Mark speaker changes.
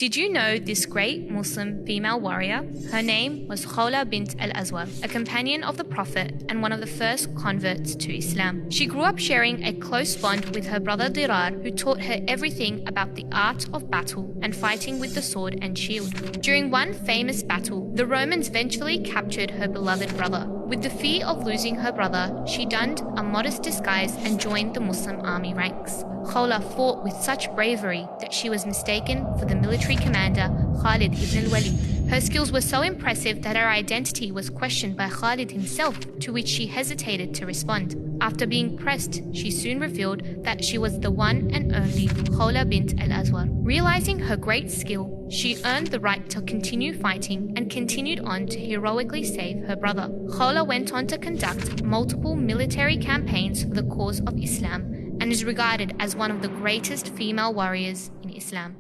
Speaker 1: Did you know this great Muslim female warrior? Her name was Khawla bint al-Azwar, a companion of the Prophet and one of the first converts to Islam. She grew up sharing a close bond with her brother Dirar, who taught her everything about the art of battle and fighting with the sword and shield. During one famous battle, the Romans eventually captured her beloved brother. With the fear of losing her brother, she donned a modest disguise and joined the Muslim army ranks. Khawla fought with such bravery that she was mistaken for the military commander Khalid ibn al-Walid. Her skills were so impressive that her identity was questioned by Khalid himself, to which she hesitated to respond. After being pressed, she soon revealed that she was the one and only Khawla bint al-Azwar. Realizing her great skill, she earned the right to continue fighting and continued on to heroically save her brother. Khawla went on to conduct multiple military campaigns for the cause of Islam and is regarded as one of the greatest female warriors in Islam.